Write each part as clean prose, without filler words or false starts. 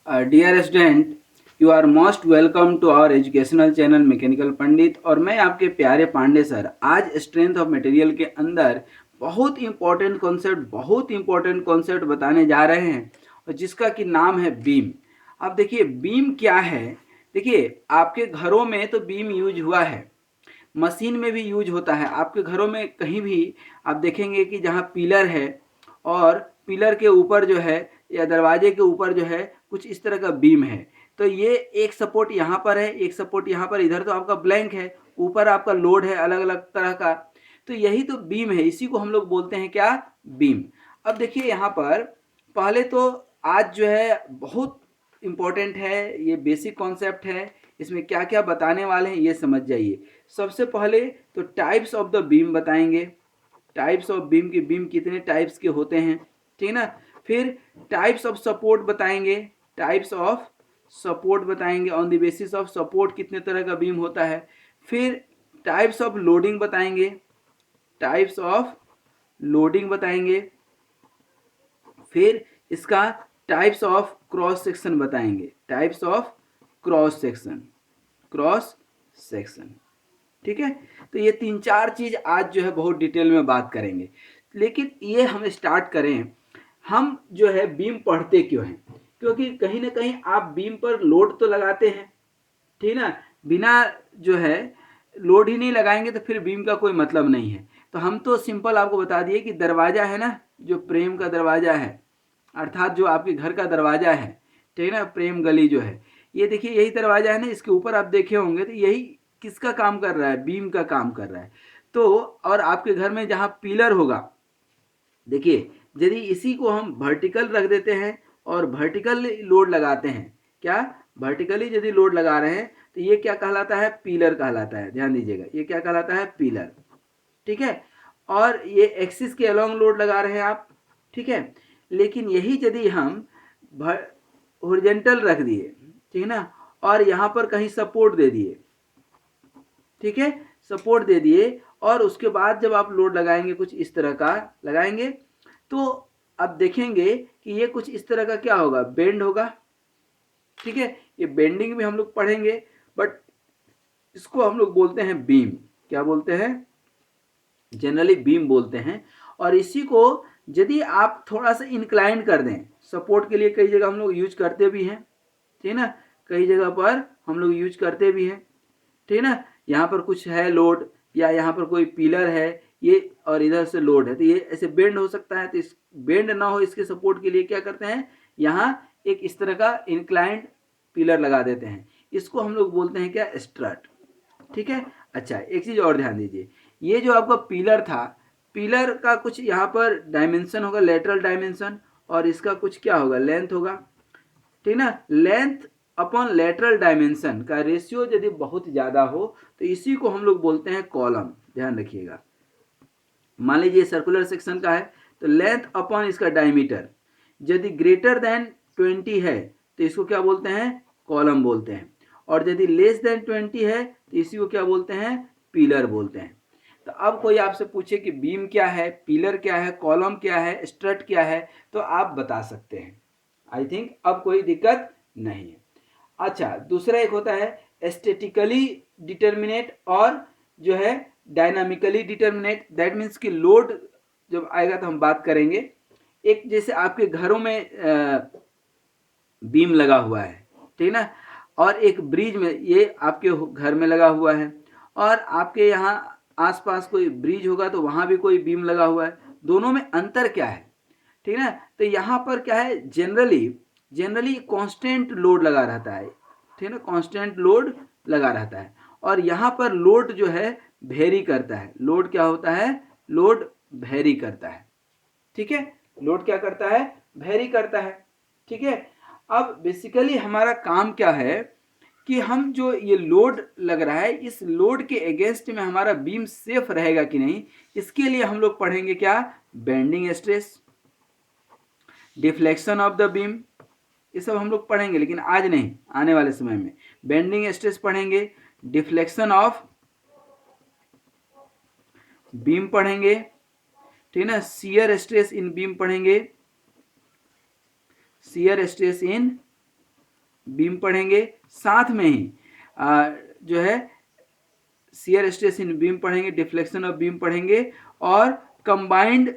Dear student, you are most welcome to our educational channel mechanical Pandit. और मैं आपके प्यारे पांडे सर आज स्ट्रेंथ ऑफ मटेरियल के अंदर बहुत इंपॉर्टेंट कॉन्सेप्ट बताने जा रहे हैं, और जिसका कि नाम है बीम। अब देखिए बीम क्या है। देखिए आपके घरों में तो बीम यूज हुआ है, मशीन में भी यूज होता है। आपके घरों में कहीं भी आप देखेंगे कि जहाँ पिलर है और पिलर के ऊपर जो है या दरवाजे के ऊपर जो है कुछ इस तरह का बीम है, तो ये एक सपोर्ट यहाँ पर है, एक सपोर्ट यहाँ पर, इधर तो आपका ब्लैंक है, ऊपर आपका लोड है अलग अलग तरह का। तो यही तो बीम है, इसी को हम लोग बोलते हैं क्या, बीम। अब देखिए यहाँ पर पहले तो आज जो है बहुत इम्पोर्टेंट है, ये बेसिक कॉन्सेप्ट है, इसमें क्या क्या बताने वाले हैं ये समझ जाइए। सबसे पहले तो टाइप्स ऑफ द बीम बताएंगे, टाइप्स ऑफ बीम की, बीम कितने टाइप्स के होते हैं, ठीक है ना। फिर टाइप्स ऑफ सपोर्ट बताएंगे, टाइप्स ऑफ सपोर्ट बताएंगे, on the basis of support कितने तरह का बीम होता है। फिर टाइप्स ऑफ लोडिंग बताएंगे, टाइप्स ऑफ लोडिंग बताएंगे। फिर इसका टाइप्स ऑफ क्रॉस सेक्शन बताएंगे, types of cross section, cross section, ठीक है। तो ये 3-4 चीज आज जो है बहुत डिटेल में बात करेंगे। लेकिन ये हम स्टार्ट करें, हम जो है बीम पढ़ते क्यों हैं, क्योंकि कहीं ना कहीं आप बीम पर लोड तो लगाते हैं, ठीक ना। बिना जो है लोड ही नहीं लगाएंगे तो फिर बीम का कोई मतलब नहीं है। तो हम तो सिंपल आपको बता दिए कि दरवाजा है ना, जो प्रेम का दरवाजा है, अर्थात जो आपके घर का दरवाजा है, ठीक है ना, प्रेम गली जो है, ये देखिए यही दरवाजा है ना, इसके ऊपर आप देखे होंगे, तो यही किसका काम कर रहा है, बीम का काम कर रहा है। तो और आपके घर में जहाँ पिलर होगा, देखिए यदि इसी को हम वर्टिकल रख देते हैं और वर्टिकल लोड लगाते हैं, क्या वर्टिकली यदि लोड लगा रहे हैं, तो ये क्या कहलाता है, पिलर कहलाता है। ध्यान दीजिएगा, ये क्या कहलाता है, पिलर, ठीक है। और ये एक्सिस के अलोंग लोड लगा रहे हैं आप, ठीक है। लेकिन यही यदि हम हॉरिजॉन्टल रख दिए, ठीक है ना, और यहाँ पर कहीं सपोर्ट दे दिए, ठीक है, सपोर्ट दे दिए, और उसके बाद जब आप लोड लगाएंगे कुछ इस तरह का लगाएंगे, तो अब देखेंगे कि ये कुछ इस तरह का क्या होगा, बेंड होगा, ठीक है। ये बेंडिंग भी हम लोग पढ़ेंगे, बट इसको हम लोग बोलते हैं बीम। क्या बोलते हैं, जनरली बीम बोलते हैं। और इसी को यदि आप थोड़ा सा इंक्लाइन कर दें, सपोर्ट के लिए कई जगह हम लोग यूज करते भी हैं, ठीक है ना, कई जगह पर हम लोग यूज करते भी हैं, ठीक है ना। यहाँ पर कुछ है लोड, या यहाँ पर कोई पिलर है ये, और इधर से लोड है, तो ये ऐसे बेंड हो सकता है। तो इस बेंड ना हो इसके सपोर्ट के लिए क्या करते हैं, यहाँ एक इस तरह का इंक्लाइंड पिलर लगा देते हैं, इसको हम लोग बोलते हैं क्या, स्ट्रट, ठीक है। अच्छा एक चीज और ध्यान दीजिए, ये जो आपका पिलर था, पिलर का कुछ यहाँ पर डायमेंशन होगा, लेटरल डायमेंशन, और इसका कुछ क्या होगा, लेंथ होगा, ठीक ना। लेंथ अपॉन लेटरल डायमेंशन का रेशियो यदि बहुत ज्यादा हो तो इसी को हम लोग बोलते हैं कॉलम। ध्यान रखिएगा, मान लीजिए सर्कुलर सेक्शन का है, तो लेंथ अपॉन इसका डायमीटर यदि ग्रेटर देन 20 है तो इसको क्या बोलते हैं, कॉलम बोलते हैं। और यदि लेस देन 20 है तो इसी को क्या बोलते हैं, पिलर बोलते हैं। तो अब कोई आपसे पूछे कि बीम क्या है, पिलर क्या है, कॉलम क्या है, स्ट्रट क्या है, तो आप बता सकते हैं। आई थिंक अब कोई दिक्कत नहीं है। अच्छा दूसरा एक होता है एस्थेटिकली डिटर्मिनेट, और जो है डायनामिकली डिटर्मिनेट। दैट मीन्स कि लोड जब आएगा तो हम बात करेंगे। एक जैसे आपके घरों में बीम लगा हुआ है, ठीक ना, और एक ब्रिज में, ये आपके घर में लगा हुआ है, और आपके यहाँ आसपास कोई ब्रिज होगा तो वहाँ भी कोई बीम लगा हुआ है, दोनों में अंतर क्या है, ठीक है ना। तो यहाँ पर क्या है, जनरली जनरली कांस्टेंट लोड लगा रहता है, ठीक है ना, कांस्टेंट लोड लगा रहता है। और यहाँ पर लोड जो है वेरी करता है, लोड क्या होता है, लोड वेरी करता है, ठीक है, लोड क्या करता है, वेरी करता है, ठीक है। अब बेसिकली हमारा काम क्या है कि हम जो ये लोड लग रहा है, इस लोड के अगेंस्ट में हमारा बीम सेफ रहेगा कि नहीं, इसके लिए हम लोग पढ़ेंगे क्या, bending stress, deflection of the beam, ये सब हम लोग पढ़ेंगे, लेकिन आज नहीं, आने वाले समय में बेंडिंग स्ट्रेस पढ़ेंगे, डिफ्लेक्शन ऑफ बीम पढ़ेंगे, ठीक है ना, शियर स्ट्रेस इन बीम पढ़ेंगे, शियर स्ट्रेस इन बीम पढ़ेंगे, साथ में ही जो है शियर स्ट्रेस इन बीम पढ़ेंगे, डिफ्लेक्शन ऑफ बीम पढ़ेंगे, और कंबाइंड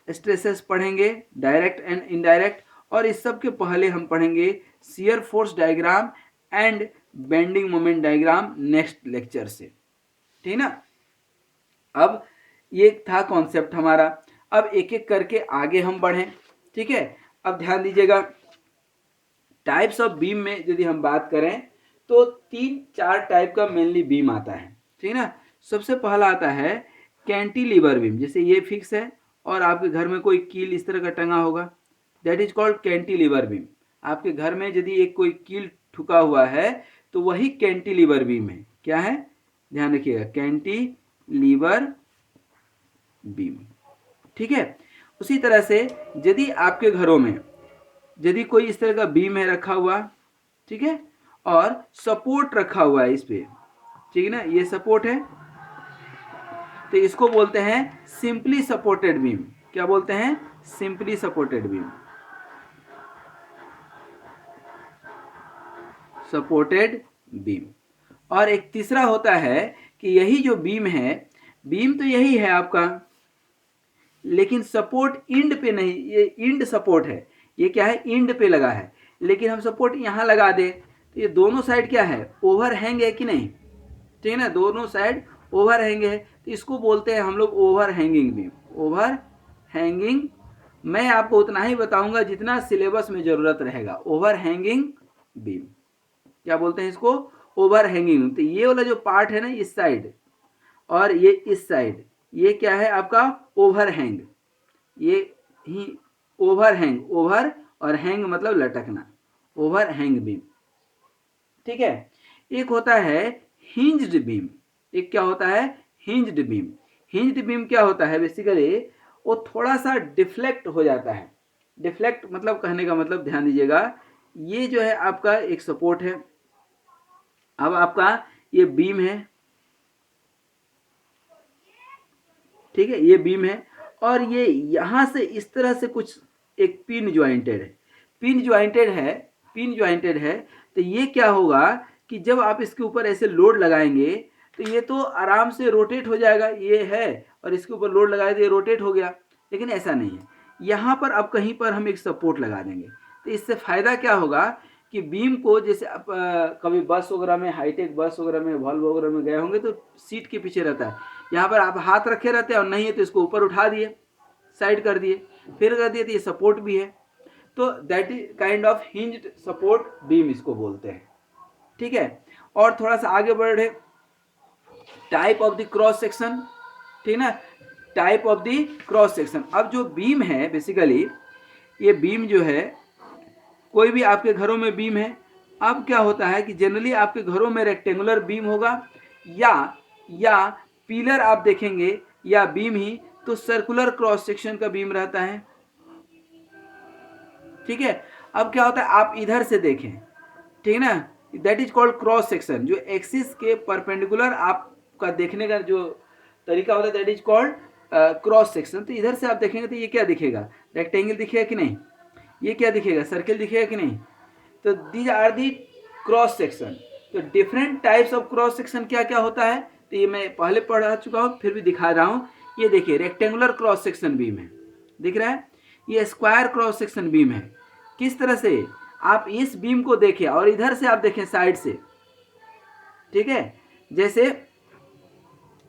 स्ट्रेसेस पढ़ेंगे, डायरेक्ट एंड इनडायरेक्ट। और इस सब के पहले हम पढ़ेंगे shear force diagram and bending moment diagram next lecture से, ठीक ना। अब ये था कॉन्सेप्ट हमारा। अब एक एक करके आगे हम बढ़ें, ठीक है। अब ध्यान दीजिएगा, टाइप्स ऑफ बीम में यदि हम बात करें तो 3-4 टाइप का मेनली बीम आता है, ठीक ना। सबसे पहला आता है कैंटिलीवर बीम, जैसे ये फिक्स है और आपके घर में कोई कील इस तरह का टंगा होगा, that is called cantilever beam. आपके घर में यदि एक कोई कील ठुका हुआ है तो वही कैंटिलीवर बीम है। क्या है, ध्यान रखिएगा, कैंटिलीवर बीम, ठीक है। उसी तरह से यदि आपके घरों में यदि कोई इस तरह का बीम है रखा हुआ, ठीक है, और सपोर्ट रखा हुआ है इस पे, ठीक है ना, ये सपोर्ट है, तो इसको बोलते हैं सिंपली सपोर्टेड बीम। क्या बोलते हैं, simply supported beam, supported beam. और एक तीसरा होता है कि यही जो बीम है, बीम तो यही है आपका, लेकिन सपोर्ट इंड पे नहीं, ये इंड सपोर्ट है, ये क्या है, इंड पे लगा है, लेकिन हम सपोर्ट यहाँ लगा दे तो ये दोनों साइड क्या है, ओवरहैंग है कि नहीं, ठीक है ना, दोनों साइड ओवरहैंग है, तो इसको बोलते हैं हम लोग ओवरहैंगिंग बीम, ओवरहैंगिंग। मैं आपको उतना ही बताऊंगा जितना सिलेबस में जरूरत रहेगा, ओवरहैंगिंग बीम। क्या बोलते हैं इसको, ओवरहैंगिंग। तो ये वाला जो पार्ट है ना इस साइड और ये इस साइड, ये क्या है आपका, ओवरहैंग, ये ही ओवरहैंग, ओवर और हैंग मतलब लटकना, ओवरहैंग बीम, ठीक है। एक होता है हिंज्ड बीम, एक क्या होता है, हिंज्ड बीम। हिंज्ड बीम क्या होता है, बेसिकली वो थोड़ा सा डिफ्लेक्ट हो जाता है। डिफ्लेक्ट मतलब, कहने का मतलब, ध्यान दीजिएगा, ये जो है आपका एक सपोर्ट है, अब आपका ये बीम है, ठीक है, ये बीम है, और ये यहां से इस तरह से कुछ एक पिन ज्वाइंटेड है, पिन ज्वाइंटेड है, पिन ज्वाइंटेड है। तो ये क्या होगा कि जब आप इसके ऊपर ऐसे लोड लगाएंगे तो ये तो आराम से रोटेट हो जाएगा, ये है, और इसके ऊपर लोड लगाए तो ये रोटेट हो गया, लेकिन ऐसा नहीं है। यहाँ पर अब कहीं पर हम एक सपोर्ट लगा देंगे, तो इससे फ़ायदा क्या होगा कि बीम को, जैसे आप कभी बस वगैरह में, हाईटेक बस वगैरह में, वॉल्वो वगैरह में गए होंगे तो सीट के पीछे रहता है, यहाँ पर आप हाथ रखे रहते हैं, और नहीं है तो इसको ऊपर उठा दिए, साइड कर दिए, फिर कर दिए, तो ये सपोर्ट भी है। तो that is kind of hinged support beam इसको बोलते हैं, ठीक है। और थोड़ा सा आगे बढ़े, type of the cross section, ठीक ना, type of the cross section. अब जो बीम है बेसिकली, ये बीम जो है, कोई भी आपके घरों में बीम है, अब क्या होता है कि जनरली आपके घरों में रेक्टेंगुलर बीम होगा, या पिलर आप देखेंगे, या बीम ही तो सर्कुलर क्रॉस सेक्शन का बीम रहता है, ठीक है। अब क्या होता है, आप इधर से देखें, ठीक है ना, that is called cross section. जो एक्सिस के परपेंडिकुलर आपका देखने का जो तरीका होता है, that is called cross section. तो इधर से आप देखेंगे तो ये क्या दिखेगा, रेक्टेंगल दिखेगा कि नहीं, ये क्या दिखेगा, सर्किल दिखेगा कि नहीं। तो these are the cross section. तो different types of cross section क्या क्या होता है, तो ये मैं पहले पढ़ा चुका हूँ, फिर भी दिखा रहा हूँ। ये देखिए, रेक्टेंगुलर क्रॉस सेक्शन बीम है, दिख रहा है, ये स्क्वायर क्रॉस सेक्शन बीम है। किस तरह से, आप इस बीम को देखें और इधर से आप देखें साइड से, ठीक है।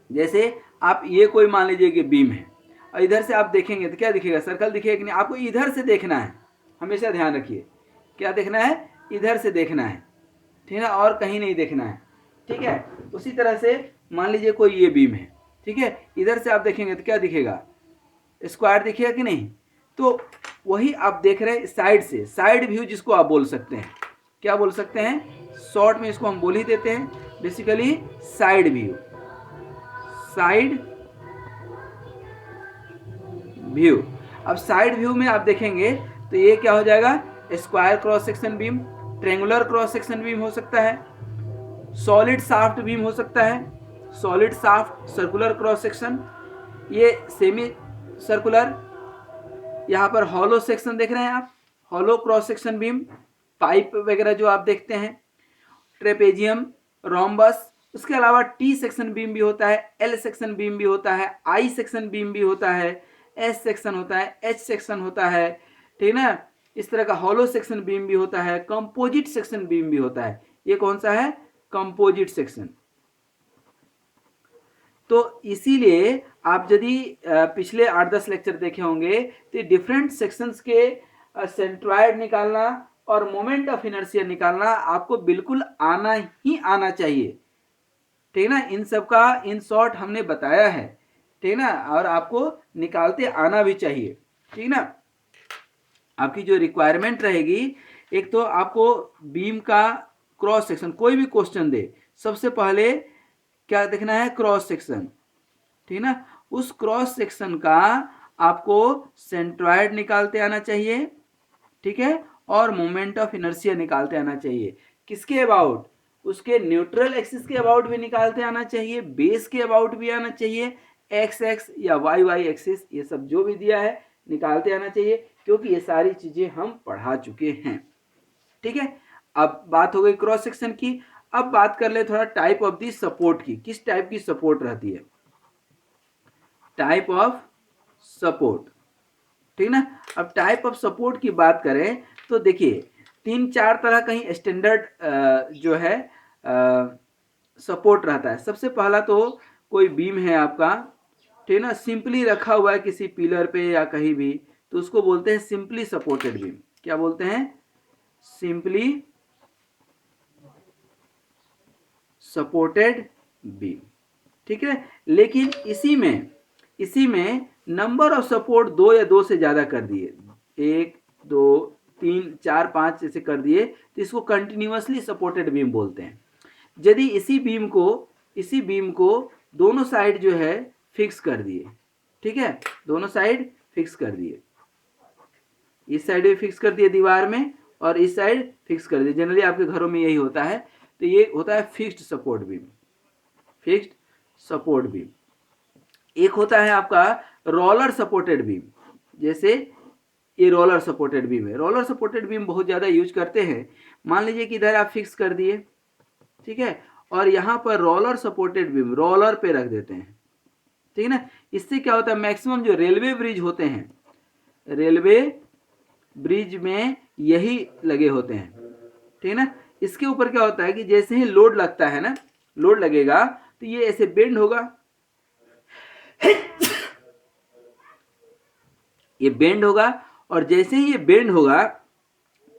जैसे आप ये कोई मान लीजिए कि बीम है, और इधर से आप देखेंगे तो क्या दिखेगा, सर्कल दिखेगा कि नहीं। आपको इधर से देखना है, हमेशा ध्यान रखिए, क्या देखना है, इधर से देखना है, ठीक है ना, और कहीं नहीं देखना है, ठीक है। उसी तरह से मान लीजिए कोई ये बीम है, ठीक है, इधर से आप देखेंगे तो क्या दिखेगा, स्क्वायर दिखेगा कि नहीं। तो वही आप देख रहे हैं साइड से, साइड व्यू जिसको आप बोल सकते हैं, क्या बोल सकते हैं, शॉर्ट में इसको हम बोल ही देते हैं basically side view, side view. अब साइड व्यू में आप देखेंगे तो ये क्या हो जाएगा, square cross section beam, triangular cross section beam हो सकता है, सॉलिड शाफ्ट बीम हो सकता है, solid shaft circular cross section, ये सेमी सर्कुलर, यहाँ पर हॉलो सेक्शन देख रहे हैं आप, hollow cross section beam, pipe वगैरह जो आप देखते हैं, ट्रेपेजियम, रोम्बस, उसके अलावा टी सेक्शन बीम भी होता है, एल सेक्शन बीम भी होता है, आई सेक्शन बीम भी होता है, एस सेक्शन होता है, एच सेक्शन होता है, ठीक ना। इस तरह का हॉलो सेक्शन बीम भी होता है, कंपोजिट सेक्शन बीम भी होता है। ये कौन सा है? Composite section. तो इसीलिए आप यदि पिछले 8-10 लेक्चर देखे होंगे तो डिफरेंट सेक्शंस के सेंट्रॉयड निकालना और मोमेंट ऑफ इनर्शिया निकालना आपको बिल्कुल आना ही आना चाहिए, ठीक ना। इन सब का इन शॉर्ट हमने बताया है, ठीक ना, और आपको निकालते आना भी चाहिए, ठीक ना। आपकी जो रिक्वायरमेंट रहेगी, एक तो आपको बीम का क्रॉस सेक्शन, कोई भी क्वेश्चन दे सबसे पहले क्या देखना है? क्रॉस सेक्शन, ठीक ना। उस क्रॉस सेक्शन का आपको सेंट्रॉयड निकालते आना चाहिए, ठीक है, और मोमेंट ऑफ इनर्शिया निकालते आना चाहिए। किसके अबाउट? उसके न्यूट्रल एक्सिस के अबाउट भी निकालते आना चाहिए, बेस के अबाउट भी आना चाहिए, एक्स एक्स या वाई वाई एक्सिस, ये सब जो भी दिया है निकालते आना चाहिए, क्योंकि ये सारी चीजें हम पढ़ा चुके हैं, ठीक है। अब बात हो गई क्रॉस सेक्शन की। अब बात कर ले थोड़ा टाइप ऑफ दी सपोर्ट की, किस टाइप की सपोर्ट रहती है, टाइप ऑफ सपोर्ट, ठीक ना। अब टाइप ऑफ सपोर्ट की बात करें तो देखिए 3-4 तरह का ही स्टैंडर्ड जो है सपोर्ट रहता है। सबसे पहला तो कोई बीम है आपका, ठीक ना, सिंपली रखा हुआ है किसी पिलर पे या कहीं भी, तो उसको बोलते हैं सिंपली सपोर्टेड बीम। क्या बोलते हैं? सिंपली सपोर्टेड बीम, ठीक है। लेकिन इसी में नंबर ऑफ सपोर्ट 2 या 2 से ज्यादा कर दिए, 1 2 3 4 5 जैसे कर दिए, तो इसको कंटिन्यूअसली सपोर्टेड बीम बोलते हैं। यदि इसी बीम को दोनों साइड जो है फिक्स कर दिए, ठीक है, दोनों साइड फिक्स कर दिए, इस साइड भी फिक्स कर दिए दीवार में और इस साइड फिक्स कर दिए, जनरली आपके घरों में यही होता है। तो ये होता है fixed support beam, fixed support beam. एक होता है आपका रोलर सपोर्टेड बीम, जैसे ये रोलर सपोर्टेड बीम है। रोलर सपोर्टेड बीम बहुत ज़्यादा यूज करते हैं। मान लीजिए कि इधर आप फिक्स कर दिए, ठीक है, और यहाँ पर रोलर सपोर्टेड बीम रोलर पे रख देते हैं, ठीक है ना। इससे क्या होता है, मैक्सिमम जो रेलवे ब्रिज होते हैं, रेलवे ब्रिज में यही लगे होते हैं, ठीक है ना। इसके ऊपर क्या होता है कि जैसे ही लोड लगता है ना, लोड लगेगा तो ये ऐसे बेंड होगा, ये बेंड होगा, और जैसे ही ये बेंड होगा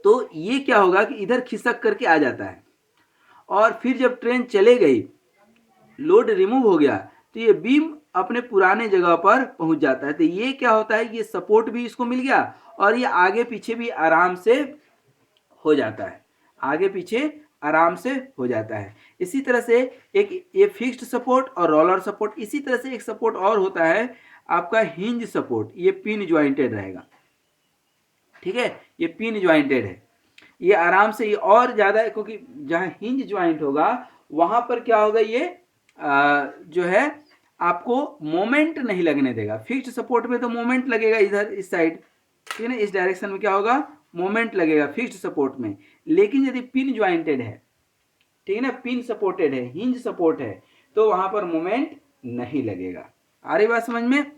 तो ये क्या होगा कि इधर खिसक करके आ जाता है, और फिर जब ट्रेन चले गई, लोड रिमूव हो गया, तो ये बीम अपने पुराने जगह पर पहुंच जाता है। तो ये क्या होता है, ये सपोर्ट भी इसको मिल गया और ये आगे पीछे भी आराम से हो जाता है, आगे पीछे आराम से हो जाता है। इसी तरह से एक ये फिक्स्ड सपोर्ट और रोलर सपोर्ट। इसी तरह से एक सपोर्ट और होता है आपका हिंज सपोर्ट, ये पिन ज्वाइंटेड रहेगा, ठीक है, ये पिन ज्वाइंटेड है, ये आराम से, ये और ज्यादा, क्योंकि जहां हिंज ज्वाइंट होगा वहां पर क्या होगा, ये जो है आपको मोमेंट नहीं लगने देगा। फिक्स्ड सपोर्ट में तो मोमेंट लगेगा इधर इस साइड, ठीक है ना, इस डायरेक्शन में क्या होगा, मोमेंट लगेगा फिक्स्ड सपोर्ट में। लेकिन यदि पिन ज्वाइंटेड है, ठीक है ना, पिन सपोर्टेड है, हिंज सपोर्ट है, तो वहां पर मोमेंट नहीं लगेगा। आ रही बात समझ में?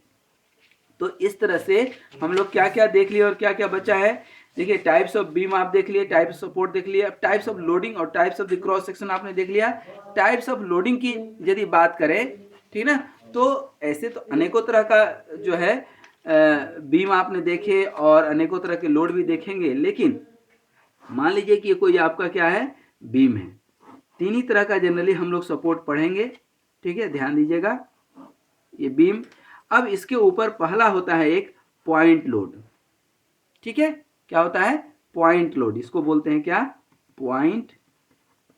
तो इस तरह से हम लोग क्या क्या देख लिए और क्या क्या बचा है। देखिए टाइप्स ऑफ बीम आप देख लिए, टाइप्स ऑफ सपोर्ट देख लिए, अब टाइप्स ऑफ लोडिंग और types of the cross section आपने देख लिया। टाइप्स ऑफ लोडिंग की यदि बात करें, ठीक ना, तो ऐसे तो अनेकों तरह का जो है बीम आपने देखे और अनेकों तरह के लोड भी देखेंगे। लेकिन मान लीजिए कि ये कोई आपका क्या है, बीम है। 3 ही तरह का जनरली हम लोग सपोर्ट पढ़ेंगे, ठीक है, ध्यान दीजिएगा। ये बीम, अब इसके ऊपर पहला होता है एक पॉइंट लोड, ठीक है, क्या होता है, पॉइंट लोड, इसको बोलते हैं क्या, पॉइंट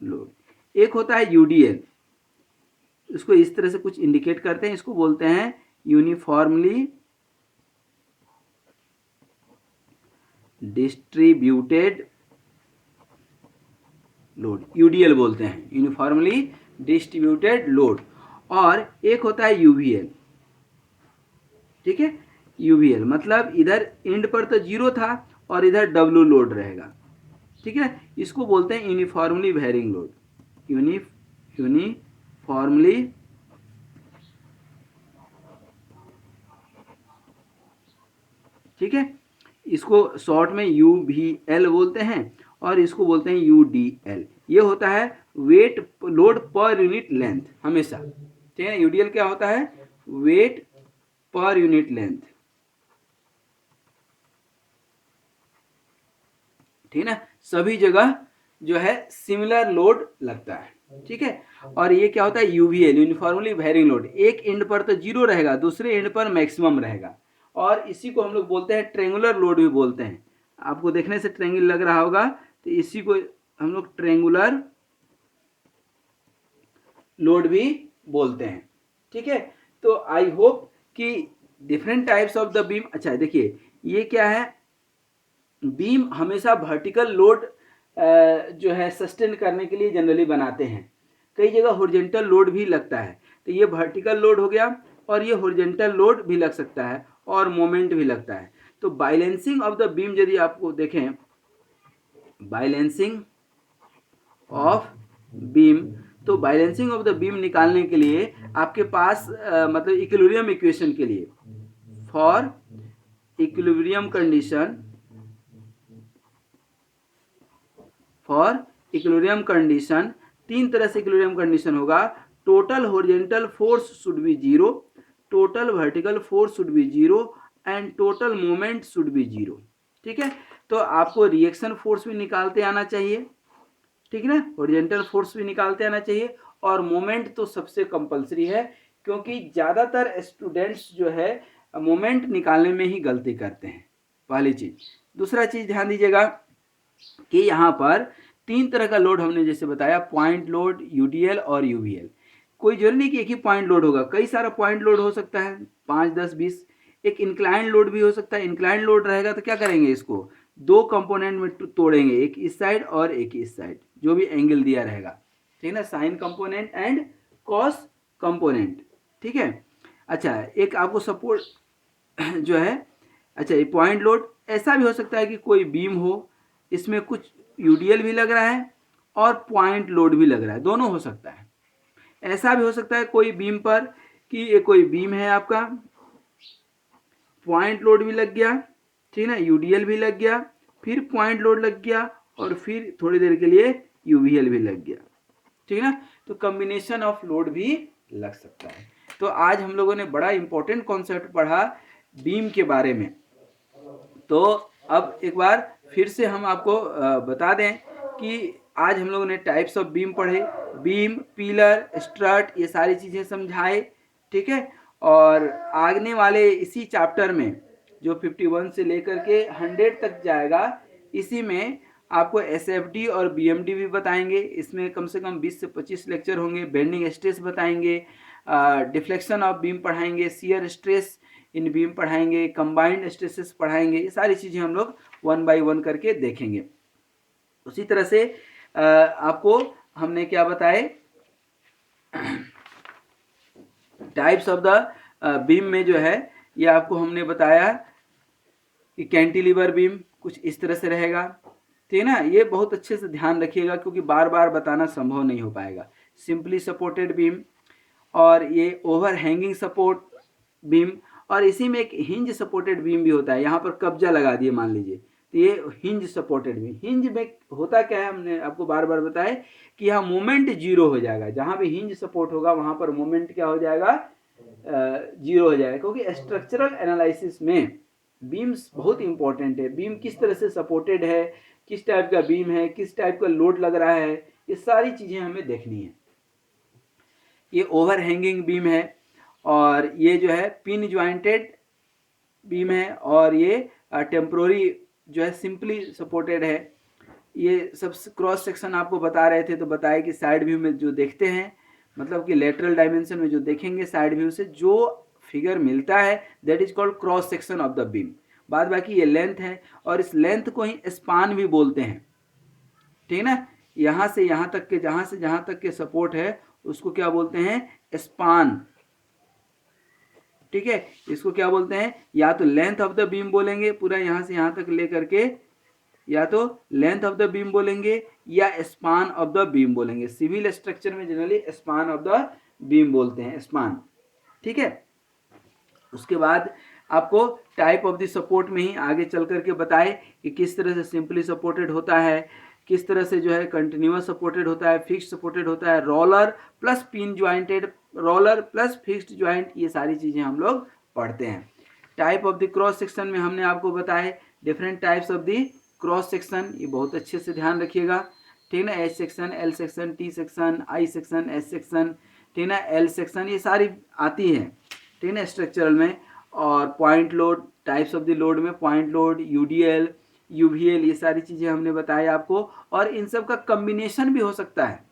लोड। एक होता है यूडीएल, इसको इस तरह से कुछ इंडिकेट करते हैं, इसको बोलते हैं यूनिफॉर्मली डिस्ट्रीब्यूटेड लोड, यूडीएल बोलते हैं, यूनिफॉर्मली डिस्ट्रीब्यूटेड लोड। और एक होता है यूवीएल, ठीक है, यूवीएल मतलब इधर एंड पर तो जीरो था और इधर डब्ल्यू लोड रहेगा, ठीक है। इसको बोलते हैं यूनिफॉर्मली वेरिंग लोड, यूनिफॉर्मली ठीक है। इसको शॉर्ट में UVL बोलते हैं और इसको बोलते हैं UDL। ये होता है वेट लोड पर यूनिट लेंथ हमेशा, ठीक है। UDL क्या होता है? वेट पर यूनिट लेंथ, ठीक है ना। सभी जगह जो है सिमिलर लोड लगता है, ठीक है। और ये क्या होता है? UVL, uniformly varying load. एक एंड पर तो जीरो रहेगा, दूसरे एंड पर मैक्सिमम रहेगा, और इसी को हम लोग बोलते हैं ट्रेंगुलर लोड भी बोलते हैं। आपको देखने से ट्रेंगल लग रहा होगा, तो इसी को हम लोग ट्रेंगुलर लोड भी बोलते हैं, ठीक है। तो आई होप कि different types of the beam. अच्छा देखिए, ये क्या है? बीम हमेशा वर्टिकल लोड जो है सस्टेन करने के लिए जनरली बनाते हैं। कई जगह हॉरिजॉन्टल लोड भी लगता है, तो ये वर्टिकल लोड हो गया, और ये हॉरिजॉन्टल लोड भी लग सकता है और मोमेंट भी लगता है। तो बैलेंसिंग ऑफ द बीम यदि आपको देखें, बैलेंसिंग ऑफ बीम, तो बैलेंसिंग ऑफ द बीम निकालने के लिए आपके पास मतलब इक्विलिब्रियम इक्वेशन के लिए, for equilibrium condition, for equilibrium condition, तीन तरह से इक्विलिब्रियम कंडीशन होगा। Total horizontal force should be zero, total vertical force should be zero, and total moment should be zero, ठीक है। तो आपको रिएक्शन फोर्स भी निकालते आना चाहिए, ठीक है ना, हॉरिजॉन्टल फोर्स भी निकालते आना चाहिए, और मोमेंट तो सबसे कंपलसरी है, क्योंकि ज़्यादातर स्टूडेंट्स जो है मोमेंट निकालने में ही गलती करते हैं, पहली चीज़। दूसरा चीज़ ध्यान दीजिएगा कि यहाँ पर तीन तरह का लोड हमने जैसे बताया, पॉइंट लोड, UDL और UVL। कोई जरूरी नहीं कि एक ही पॉइंट लोड होगा, कई सारा पॉइंट लोड हो सकता है, 5, 10, 20। एक इंक्लाइन लोड भी हो सकता है। इंक्लाइन लोड रहेगा तो क्या करेंगे, इसको दो कंपोनेंट में तोड़ेंगे, एक इस साइड और एक इस साइड, जो भी एंगल दिया रहेगा, ठीक है ना, sign component and cos component, ठीक है। अच्छा, एक आपको सपोर्ट जो है, अच्छा ये पॉइंट लोड ऐसा भी हो सकता है कि कोई बीम हो, इसमें कुछ UDL भी लग रहा है और पॉइंट लोड भी लग रहा है, दोनों हो सकता है। ऐसा भी हो सकता है कोई बीम पर कि ये कोई बीम है आपका, पॉइंट लोड भी लग गया, ठीक है ना, UDL भी लग गया, फिर पॉइंट लोड लग गया, और फिर थोड़ी देर के लिए UVL भी लग गया, ठीक है ना। तो कॉम्बिनेशन ऑफ लोड भी लग सकता है। तो आज हम लोगों ने बड़ा इंपॉर्टेंट कॉन्सेप्ट पढ़ा बीम के बारे में। तो अब एक बार फिर से हम आपको बता दें कि आज हम लोगों ने टाइप्स ऑफ बीम पढ़े, बीम, पिलर, स्ट्रट, ये सारी चीज़ें समझाए, ठीक है। और आगने वाले इसी चैप्टर में जो 51 से लेकर के 100 तक जाएगा, इसी में आपको SFD और BMD भी बताएंगे। इसमें कम से कम 20 से 25 लेक्चर होंगे। बेंडिंग स्ट्रेस बताएंगे, डिफ्लेक्शन ऑफ बीम पढ़ाएंगे, शियर स्ट्रेस इन बीम पढ़ाएंगे, कंबाइंड स्ट्रेसेस पढ़ाएंगे। ये सारी चीज़ें हम लोग 1 बाय 1 करके देखेंगे। उसी तरह से आपको हमने क्या बताए, टाइप्स ऑफ द बीम में जो है, ये आपको हमने बताया कि कैंटिलीवर बीम कुछ इस तरह से रहेगा, ठीक है ना। ये बहुत अच्छे से ध्यान रखिएगा, क्योंकि बार बार बताना संभव नहीं हो पाएगा। सिंपली सपोर्टेड बीम, और ये ओवर हैंगिंग सपोर्ट बीम, और इसी में एक हिंज सपोर्टेड बीम भी होता है। यहाँ पर कब्जा लगा दिए मान लीजिए, तो ये हिंज सपोर्टेड बीम। हिंज में होता क्या है, हमने आपको बार बार बताया कि यहाँ मोमेंट जीरो हो जाएगा। जहाँ भी हिंज सपोर्ट होगा वहाँ पर मोमेंट क्या हो जाएगा, जीरो हो जाएगा। क्योंकि स्ट्रक्चरल एनालिसिस में बीम्स बहुत इंपॉर्टेंट है। बीम किस तरह से सपोर्टेड है, किस टाइप का बीम है, किस टाइप का लोड लग रहा है, ये सारी चीज़ें हमें देखनी है। ये ओवर हैंगिंग बीम है, और ये जो है पिन ज्वाइंटेड बीम है, और ये टेम्पोररी जो है सिंपली सपोर्टेड है। ये सब क्रॉस सेक्शन आपको बता रहे थे, तो बताया कि साइड व्यू में जो देखते हैं, मतलब कि लेटरल डायमेंशन में जो देखेंगे साइड व्यू से जो फिगर मिलता है, that is called cross section of the beam. बाद बाकी ये लेंथ है, और इस लेंथ को ही स्पान भी बोलते हैं, ठीक है ना। यहाँ से यहाँ तक के, जहाँ से जहाँ तक के सपोर्ट है, उसको क्या बोलते हैं, स्पान, ठीक है। इसको क्या बोलते हैं, या तो लेंथ ऑफ द बीम बोलेंगे, पूरा यहाँ से यहाँ तक लेकर के या तो लेंथ ऑफ द बीम बोलेंगे या स्पान ऑफ द बीम बोलेंगे। सिविल स्ट्रक्चर में generally span of the beam बोलते हैं, स्पान, ठीक है। उसके बाद आपको टाइप ऑफ द सपोर्ट में ही आगे चल करके बताए कि किस तरह से सिंपली सपोर्टेड होता है, किस तरह से जो है कंटिन्यूअस सपोर्टेड होता है, फिक्स्ड सपोर्टेड होता है, roller plus pin jointed, roller plus fixed joint, ये सारी चीज़ें हम लोग पढ़ते हैं। Type of the cross section में हमने आपको बताए different types of the cross section, ये बहुत अच्छे से ध्यान रखिएगा, ठीक ना। H section, L section, T section, I section, S section, ठीक ना, एल सेक्शन, ये सारी आती हैं, ठीक ना, स्ट्रक्चरल में। और point load, types of the load में पॉइंट लोड, यूडीएल, यूवीएल, ये सारी चीज़ें हमने बताई आपको। और इन सब का कम्बिनेशन भी हो सकता है,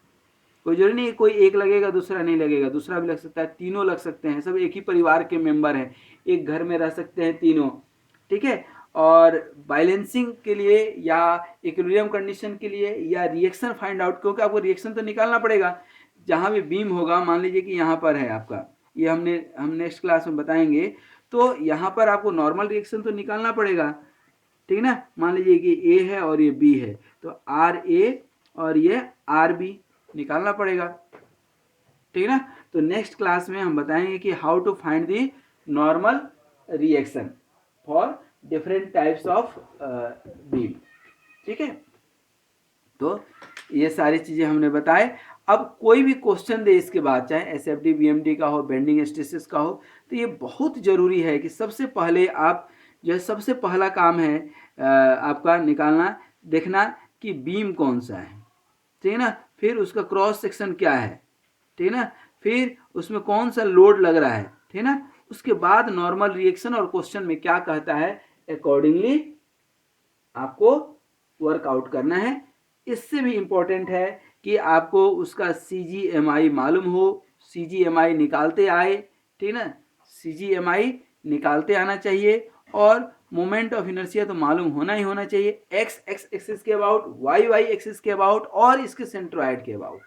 कोई जरूरी नहीं कोई एक लगेगा दूसरा नहीं लगेगा, दूसरा भी लग सकता है, तीनों लग सकते हैं, सब एक ही परिवार के मेंबर हैं, एक घर में रह सकते हैं तीनों, ठीक है। और बैलेंसिंग के लिए या इक्विलिब्रियम कंडीशन के लिए या रिएक्शन फाइंड आउट, क्योंकि आपको रिएक्शन तो निकालना पड़ेगा। जहाँ भी बीम होगा, मान लीजिए कि यहाँ पर है आपका, ये हम नेक्स्ट क्लास में बताएंगे, तो यहाँ पर आपको नॉर्मल रिएक्शन तो निकालना पड़ेगा, ठीक ना। मान लीजिए कि ए है और ये बी है, तो आर ए और ये आर बी निकालना पड़ेगा, ठीक ना। तो नेक्स्ट क्लास में हम बताएंगे कि how to find the normal reaction for different types of beam, ठीक है। तो ये सारी चीज़ें हमने बताए। अब कोई भी क्वेश्चन दे इसके बाद, चाहे एसएफडी बीएमडी का हो, बेंडिंग स्ट्रेसेस का हो, तो ये बहुत ज़रूरी है कि सबसे पहले आप जो है, सबसे पहला काम है आपका निकालना, देखना कि बीम कौन सा है, ठीक है ना, फिर उसका क्रॉस सेक्शन क्या है, ठीक है ना, फिर उसमें कौन सा लोड लग रहा है, ठीक है ना, उसके बाद नॉर्मल रिएक्शन और क्वेश्चन में क्या कहता है अकॉर्डिंगली आपको वर्कआउट करना है। इससे भी इम्पोर्टेंट है कि आपको उसका CGMI मालूम हो, CGMI निकालते आए, ठीक ना, CGMI निकालते आना चाहिए। और मोमेंट ऑफ इनर्शिया तो मालूम होना ही होना चाहिए, एक्स एक्सिस के अबाउट, वाई एक्सिस के अबाउट और इसके सेंट्रॉइड के अबाउट।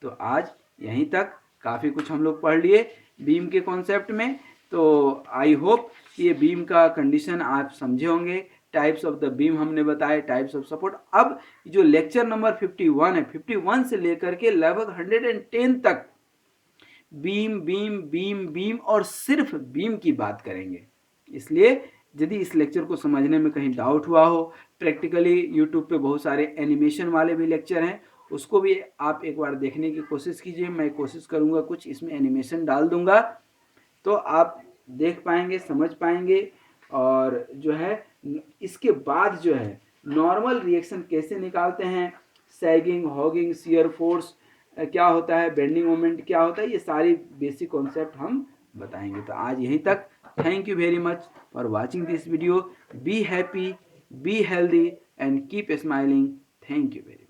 तो आज यहीं तक काफ़ी कुछ हम लोग पढ़ लिए बीम के कॉन्सेप्ट में। तो आई होप ये बीम का कंडीशन आप समझे होंगे, टाइप्स ऑफ द बीम हमने बताए, टाइप्स ऑफ सपोर्ट। अब जो लेक्चर नंबर 51 है, 51 से लेकर के लगभग 110 तक बीम बीम बीम बीम और सिर्फ बीम की बात करेंगे। इसलिए यदि इस लेक्चर को समझने में कहीं डाउट हुआ हो, प्रैक्टिकली यूट्यूब पे बहुत सारे एनिमेशन वाले भी लेक्चर हैं, उसको भी आप एक बार देखने की कोशिश कीजिए। मैं कोशिश करूँगा कुछ इसमें एनिमेशन डाल दूँगा, तो आप देख पाएंगे, समझ पाएंगे। और जो है इसके बाद जो है नॉर्मल रिएक्शन कैसे निकालते हैं, सैगिंग, हॉगिंग, शियर फोर्स क्या होता है, बेंडिंग मोमेंट क्या होता है, ये सारी बेसिक कॉन्सेप्ट हम बताएंगे। तो आज यहीं तक। Thank you very much for watching this video. Be happy, be healthy and keep smiling. Thank you very much.